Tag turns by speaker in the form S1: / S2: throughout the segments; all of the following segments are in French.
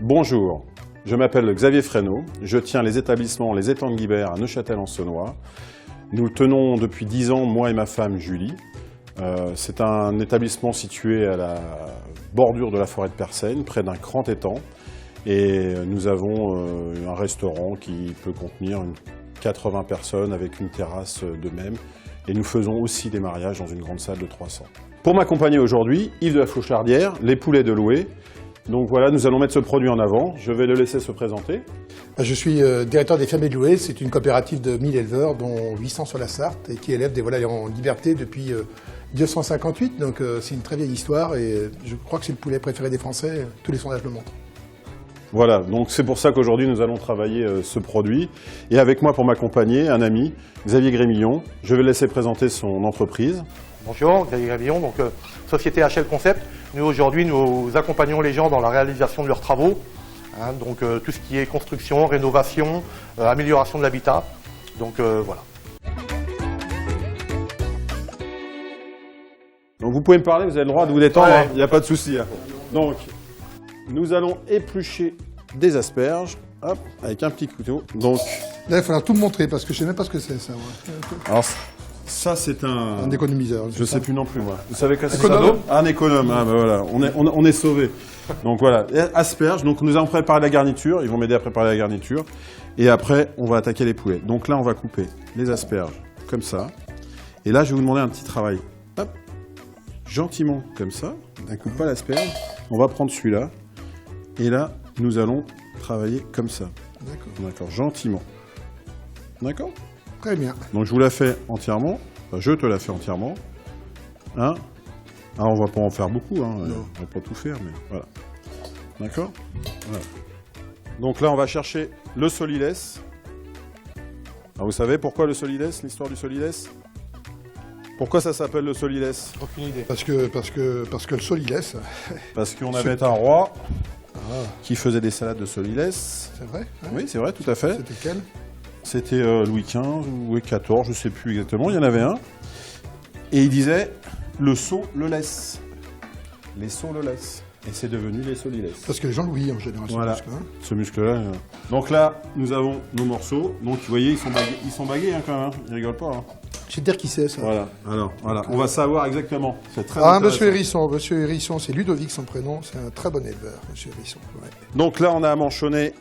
S1: Bonjour, je m'appelle Xavier Fresneau, je tiens les établissements Les Étangs de Guibert à Neufchâtel-en-Saônois. Nous le tenons depuis 10 ans, moi et ma femme Julie. C'est un établissement situé à la bordure de la forêt de Persaigne, près d'un grand étang. Et nous avons un restaurant qui peut contenir 80 personnes avec une terrasse de même. Et nous faisons aussi des mariages dans une grande salle de 300. Pour m'accompagner aujourd'hui, Yves de la Fauchardière, les poulets de Loué. Donc voilà, nous allons mettre ce produit en avant. Je vais le laisser se présenter.
S2: Je suis directeur des fermiers de Loué. C'est une coopérative de 1000 éleveurs, dont 800 sur la Sarthe, et qui élève des volailles en liberté depuis 1958. Donc c'est une très vieille histoire et je crois que c'est le poulet préféré des Français. Tous les sondages le montrent.
S1: Voilà, donc c'est pour ça qu'aujourd'hui nous allons travailler ce produit. Et avec moi pour m'accompagner, un ami, Xavier Grémillon. Je vais le laisser présenter son entreprise.
S3: Bonjour, Xavier Grémillon, donc société HL Concept. Nous aujourd'hui nous accompagnons les gens dans la réalisation de leurs travaux, donc tout ce qui est construction, rénovation, amélioration de l'habitat. Donc voilà.
S1: Donc vous pouvez me parler, vous avez le droit de vous détendre, ouais. Il n'y a pas de souci. Hein. Donc nous allons éplucher des asperges, hop, avec un petit couteau. Donc
S2: là il faudra tout me montrer parce que je ne sais même pas ce que c'est ça. Ouais.
S1: Alors, ça, c'est un
S2: économiseur.
S1: Je ne sais plus non plus, moi. Vous savez quoi c'est ça? Un économe. Ah, ben voilà, on est sauvés. Donc voilà, asperges. Donc nous allons préparer la garniture. Ils vont m'aider à préparer la garniture. Et après, on va attaquer les poulets. Donc là, on va couper les asperges comme ça. Et là, je vais vous demander un petit travail. Hop, gentiment comme ça. On coupe pas l'asperge. On va prendre celui-là. Et là, nous allons travailler comme ça. D'accord, gentiment. D'accord ?
S2: Très bien.
S1: Donc je vous la fais entièrement, enfin, je te la fais entièrement. Hein? Alors on va pas en faire beaucoup, hein. On va pas tout faire, mais voilà. D'accord? Voilà. Donc là on va chercher le solilès. Alors, vous savez pourquoi le solilès, l'histoire du solilès? Pourquoi ça s'appelle le solilès?
S3: Aucune idée.
S2: Parce que le solilès.
S1: Parce qu'on avait un roi qui faisait des salades de solilès.
S2: C'est vrai? Hein?
S1: Oui, c'est vrai, tout à fait.
S2: C'était quel?
S1: C'était Louis XV ou Louis XIV, je ne sais plus exactement, il y en avait un. Et il disait, le seau le laisse. Les seaux le laissent. Et c'est devenu les solilès.
S2: Parce que les gens l'oublient en général,
S1: voilà,
S2: ce muscle. Hein.
S1: Ce muscle-là. Donc là, nous avons nos morceaux. Donc vous voyez, ils sont bagués hein, quand même, ils rigolent pas. Hein.
S2: Je sais dire qui c'est ça.
S1: Voilà, alors, voilà. On va savoir exactement. C'est très
S2: Monsieur Hérisson, c'est Ludovic son prénom, c'est un très bon éleveur, Monsieur Hérisson. Ouais.
S1: Donc là, on a amanchonné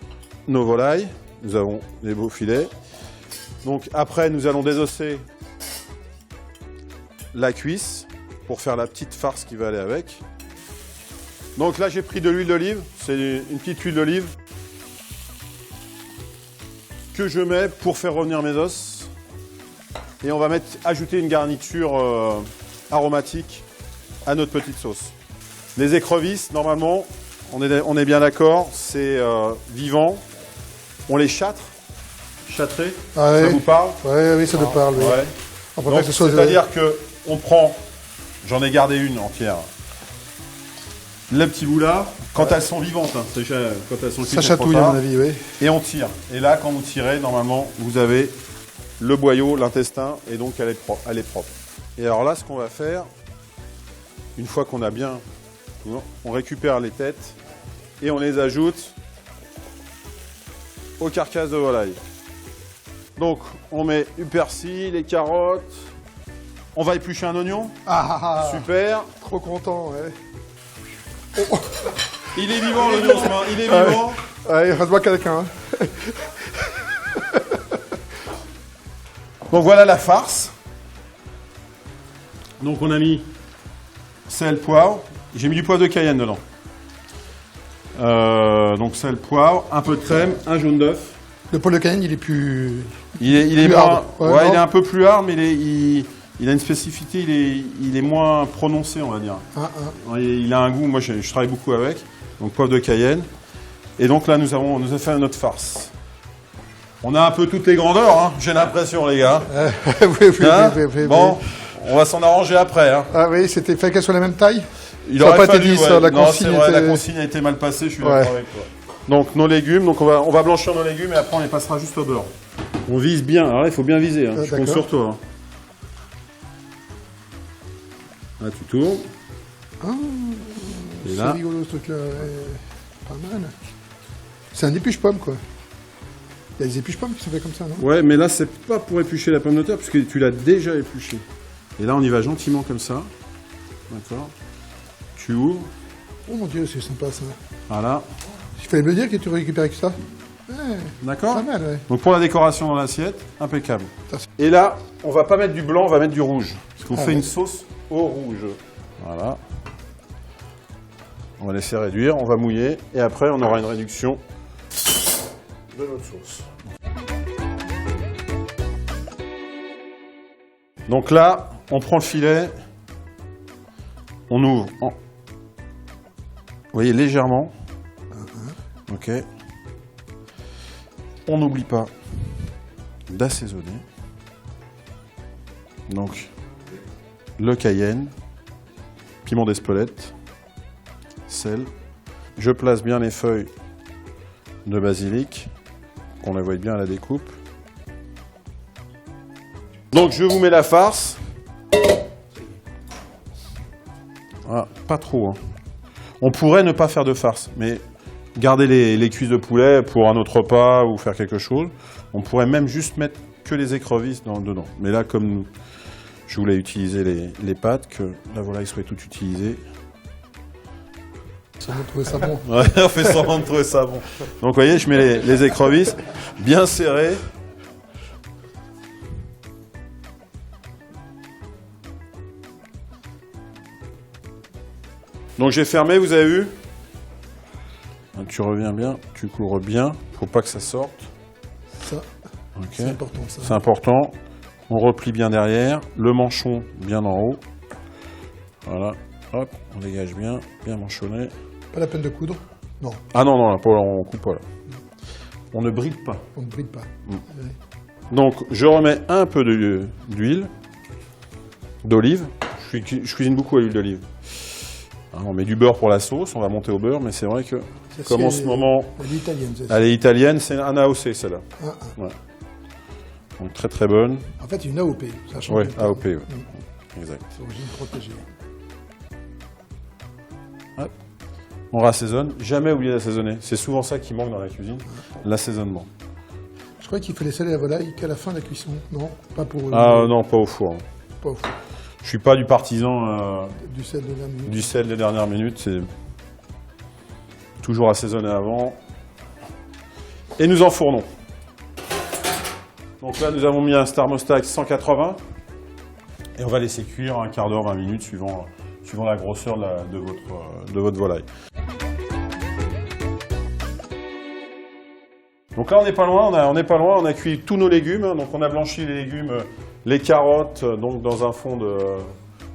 S1: nos volailles. Nous avons des beaux filets. Donc après, nous allons désosser la cuisse pour faire la petite farce qui va aller avec. Donc là, j'ai pris de l'huile d'olive. C'est une petite huile d'olive que je mets pour faire revenir mes os. Et on va ajouter une garniture aromatique à notre petite sauce. Les écrevisses, normalement, on est bien d'accord, c'est vivant. On les châtre, châtré, ça vous parle?
S2: Oui, ça me parle. Oui.
S1: Ouais. C'est-à-dire qu'on prend, j'en ai gardé une entière, le petit bout là, quand elles sont vivantes, hein, quand elles sont
S2: ça chatouille à mon avis, oui.
S1: Et on tire. Et là, quand vous tirez, normalement, vous avez le boyau, l'intestin, et donc elle est propre. Et alors là, ce qu'on va faire, une fois qu'on a bien, on récupère les têtes et on les ajoute aux carcasses de volaille. Donc, on met du persil, les carottes. On va éplucher un oignon. Super.
S2: Trop content, ouais.
S1: Oh. Il est vivant, l'oignon, il est vivant.
S2: Ouais, il reste quelqu'un. Hein.
S1: Donc, voilà la farce. Donc, on a mis sel, poivre. J'ai mis du poivre de Cayenne dedans. Donc sel, poivre, un peu de crème, un jaune d'œuf.
S2: Le poivre de Cayenne, il est plus...
S1: Il est
S2: hard.
S1: Ouais, il est un peu plus hard, mais il a une spécificité, il est moins prononcé, on va dire. Il a un goût, moi je travaille beaucoup avec, donc poivre de Cayenne. Et donc là, nous avons fait notre farce. On a un peu toutes les grandeurs, hein, j'ai l'impression, les gars.
S2: Oui.
S1: Bon, on va s'en arranger après. Hein.
S2: Ah oui, c'était fait qu'elles soient la même taille?
S1: Il aurait pas été dit,
S2: ça, la consigne
S1: c'est vrai, la consigne a été mal passée, je suis d'accord avec toi. Donc nos légumes, donc on va blanchir nos légumes et après on les passera juste au beurre. On vise bien, alors là il faut bien viser, hein. Je compte sur toi. Hein. Là tu tournes.
S2: C'est rigolo ce truc là, pas mal. C'est un épluche-pomme, quoi. Il y a des épluches-pommes qui sont faits comme ça, non?
S1: Ouais, mais là, c'est pas pour éplucher la pomme de terre, puisque tu l'as déjà épluchée. Et là, on y va gentiment comme ça. D'accord. Tu ouvres.
S2: Oh mon Dieu, c'est sympa, ça.
S1: Voilà.
S2: Il fallait me le dire que tu récupères avec ça. Ouais,
S1: D'accord.
S2: pas mal, ouais.
S1: Donc pour la décoration dans l'assiette, impeccable.
S2: Ça,
S1: Et là, on va pas mettre du blanc, on va mettre du rouge. Parce qu'on
S2: Ah
S1: fait
S2: ouais.
S1: une sauce au rouge. Voilà. On va laisser réduire, on va mouiller. Et après, on aura une réduction de notre sauce. Donc là, on prend le filet, on ouvre, vous voyez, légèrement. Ok. On n'oublie pas d'assaisonner. Donc, le cayenne, piment d'Espelette, sel. Je place bien les feuilles de basilic, qu'on les voit bien à la découpe. Donc je vous mets la farce. Ah, pas trop. Hein. On pourrait ne pas faire de farce, mais garder les cuisses de poulet pour un autre repas ou faire quelque chose. On pourrait même juste mettre que les écrevisses dedans. Mais là, comme je voulais utiliser les pâtes, que la volaille soit toute utilisée.
S2: Ça va trouver ça bon.
S1: Ouais, on fait semblant de trouver ça bon. Donc vous voyez, je mets les écrevisses bien serrées. Donc j'ai fermé, vous avez vu? Tu reviens bien, tu couvres bien, faut pas que ça sorte.
S2: Ça,
S1: Ok.
S2: c'est important, ça.
S1: C'est important. On replie bien derrière, le manchon bien en haut. Voilà, hop, on dégage bien, bien manchonné.
S2: Pas la peine de coudre? Non,
S1: Ah non, non, là, on coupe pas là. On ne bride pas.
S2: on ne bride pas.
S1: Donc je remets un peu d'huile, d'olive. Je cuisine beaucoup à l'huile d'olive. Hein, on met du beurre pour la sauce, on va monter au beurre, mais c'est vrai que,
S2: Ça,
S1: comme en
S2: c'est-
S1: ce moment,
S2: Elle est italienne, c'est ça.
S1: elle est italienne, c'est un AOC celle-là.
S2: Ah, ah.
S1: Ouais. Donc très très bonne.
S2: En fait, une AOP. Ça change
S1: Ouais,
S2: le terme.
S1: AOP, ouais.
S2: Mm.
S1: Exact.
S2: C'est origine protégée.
S1: On rassaisonne, jamais oublier d'assaisonner. C'est souvent ça qui manque dans la cuisine, l'assaisonnement.
S2: Je crois qu'il fallait saler la volaille qu'à la fin de la cuisson. Non, pas pour...
S1: Ah non, pas au four.
S2: Pas au four.
S1: Je suis pas du partisan
S2: Du sel de la minute.
S1: du sel des dernières minutes, c'est toujours assaisonné avant. Et nous enfournons. Donc là, nous avons mis un thermostat 180 et on va laisser cuire un quart d'heure, 20 minutes, suivant la grosseur de votre volaille. Donc là, on n'est pas loin, on a cuit tous nos légumes. Hein. Donc on a blanchi les légumes, les carottes, donc dans un fond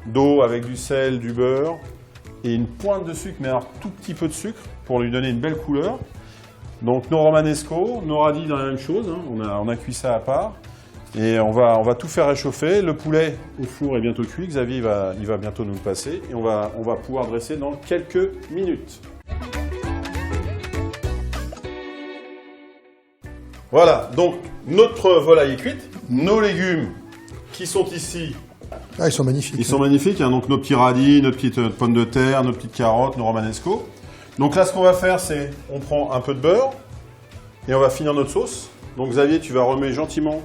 S1: d'eau avec du sel, du beurre et une pointe de sucre, mais alors tout petit peu de sucre pour lui donner une belle couleur. Donc nos romanesco, nos radis dans la même chose, hein. On a cuit ça à part. Et on va tout faire réchauffer. Le poulet au four est bientôt cuit. Xavier il va bientôt nous le passer. Et on va pouvoir dresser dans quelques minutes. Voilà, donc notre volaille est cuite. Nos légumes qui sont ici,
S2: Ah, ils sont magnifiques.
S1: ils sont magnifiques. Hein. Donc nos petits radis, nos petites pommes de terre, nos petites carottes, nos romanesco. Donc là, ce qu'on va faire, c'est on prend un peu de beurre et on va finir notre sauce. Donc Xavier, tu vas remettre gentiment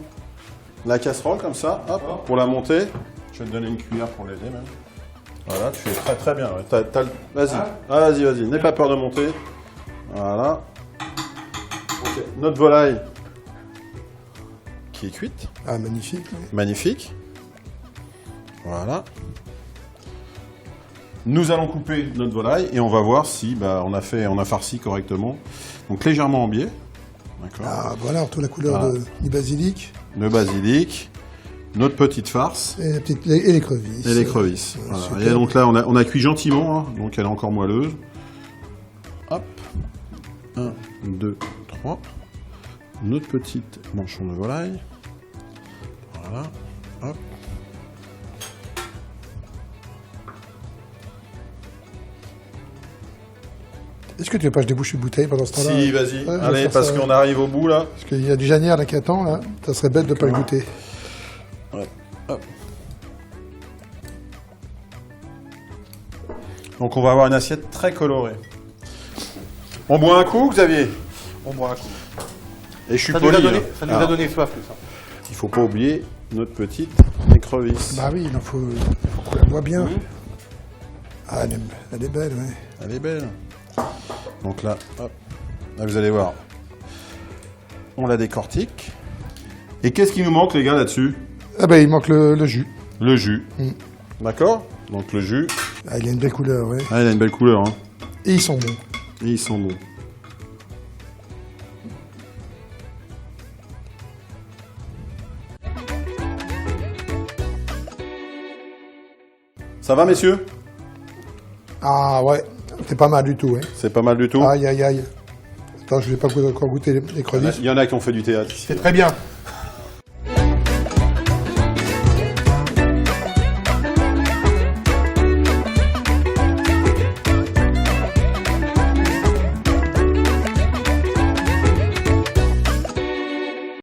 S1: la casserole comme ça, hop, pour la monter. Je vais te donner une cuillère pour l'aider même. Voilà, tu fais très très bien. Ouais. Vas-y, vas-y, n'aie pas peur de monter. Voilà. Ok, notre volaille qui est cuite,
S2: Ah, magnifique. Ouais.
S1: magnifique. Voilà. Nous allons couper notre volaille et on va voir si on a farci correctement. Donc légèrement en biais. D'accord.
S2: Ah, voilà, on retrouve la couleur
S1: Ah.
S2: du basilic
S1: Le basilic, notre petite farce
S2: et l'écrevisse.
S1: et l'écrevisse. Voilà.
S2: super.
S1: Et donc là, on a cuit gentiment, hein, donc elle est encore moelleuse. Hop. 1, 2, 3. Notre petite manchon de volaille. Voilà. Hop.
S2: Est-ce que tu veux pas que je débouche une bouteille pendant ce temps-là?
S1: Si, vas-y.
S2: Ouais, je vais
S1: Allez,
S2: faire
S1: parce
S2: ça.
S1: qu'on arrive au bout là.
S2: Parce qu'il y a du janière là qui attend, là. Ça serait bête de pas le goûter.
S1: Ouais. Hop. Donc on va avoir une assiette très colorée. On boit un coup, Xavier?
S3: On boit un coup.
S1: Et je suis
S3: Ça nous,
S1: poli.
S3: ça nous a donné soif tout ça.
S1: Il ne faut pas oublier notre petite écrevisse.
S2: Bah oui, il faut qu'on la voit bien. Ah, elle est belle, ouais.
S1: Elle est belle. Donc là, hop, là vous allez voir. On la décortique. Et qu'est-ce qui nous manque les gars là-dessus?
S2: Ah bah il manque le jus.
S1: Le jus.
S2: Mm.
S1: D'accord? Donc le jus.
S2: Ah, il a une belle couleur, ouais.
S1: Ah, il a une belle couleur. Hein.
S2: Et ils sont bons.
S1: Et ils sont bons. Ça va messieurs?
S2: Ah ouais, c'est pas mal du tout, ouais.
S1: C'est pas mal du tout.
S2: Aïe, aïe, aïe. Attends, je vais pas encore goûter les crevisses.
S1: Il y en a qui ont fait du théâtre.
S3: C'est très bien.